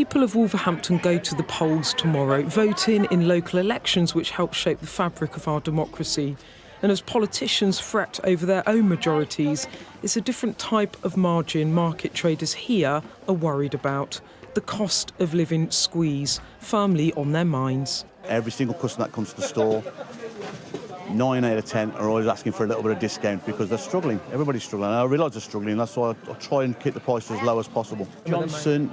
people of Wolverhampton go to the polls tomorrow, voting in local elections which help shape the fabric of our democracy. And as politicians fret over their own majorities, it's a different type of margin market traders here are worried about. The cost of living squeeze firmly on their minds. Every single customer that comes to the store, 9 out of 10 are always asking for a little bit of discount because they're struggling. Everybody's struggling. And I realise they're struggling, that's why I try and keep the price as low as possible. Johnson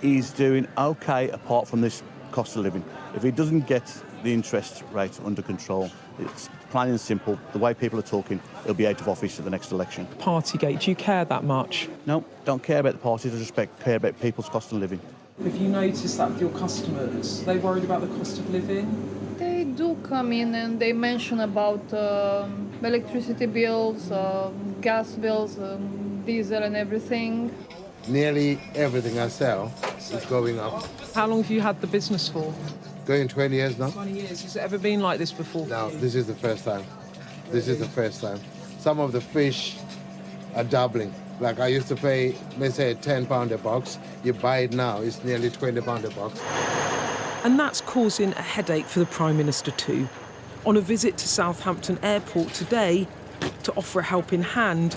is doing OK apart from this cost of living. If he doesn't get the interest rate under control, it's plain and simple. The way people are talking, he'll be out of office at the next election. Partygate, do you care that much? No, don't care about the parties, I just care about people's cost of living. Have you noticed that with your customers? Are they worried about the cost of living? They do come in and they mention about electricity bills, gas bills, diesel and everything. Nearly everything I sell is going up. How long have you had the business for? Going 20 years now. 20 years. Has it ever been like this before? No, this is the first time. This is the first time. Some of the fish are doubling. Like I used to pay, let's say, £10 a box. You buy it now, it's nearly £20 a box. And that's causing a headache for the Prime Minister too. On a visit to Southampton Airport today to offer a helping hand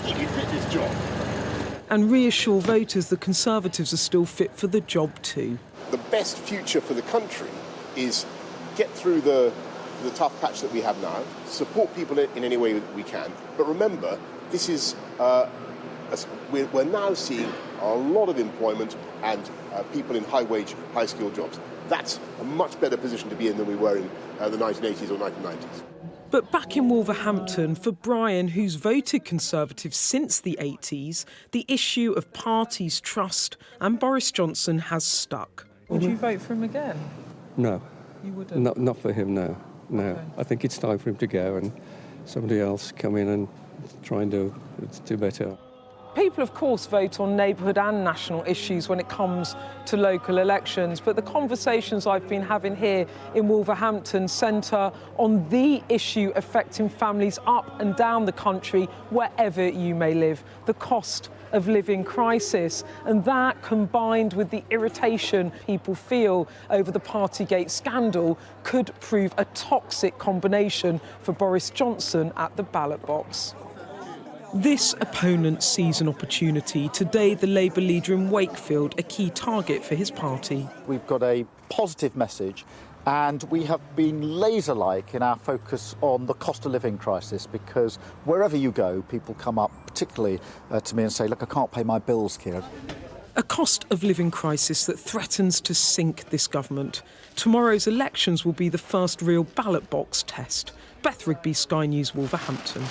and reassure voters the Conservatives are still fit for the job too. The best future for the country is get through the tough patch that we have now, support people in any way that we can. But remember, this is we're now seeing a lot of employment and people in high-wage, high-skilled jobs. That's a much better position to be in than we were in the 1980s or 1990s. But back in Wolverhampton, for Brian, who's voted Conservative since the 80s, the issue of parties' trust and Boris Johnson has stuck. Would you vote for him again? No. You wouldn't? Not for him, no. No. Okay. I think it's time for him to go and somebody else come in and try and do better. People, of course, vote on neighbourhood and national issues when it comes to local elections, but the conversations I've been having here in Wolverhampton centre on the issue affecting families up and down the country, wherever you may live, the cost of living crisis. And that, combined with the irritation people feel over the Partygate scandal, could prove a toxic combination for Boris Johnson at the ballot box. This opponent sees an opportunity. Today, the Labour leader in Wakefield, a key target for his party. We've got a positive message and we have been laser-like in our focus on the cost of living crisis, because wherever you go, people come up particularly to me and say, look, I can't pay my bills here. A cost of living crisis that threatens to sink this government. Tomorrow's elections will be the first real ballot box test. Beth Rigby, Sky News, Wolverhampton.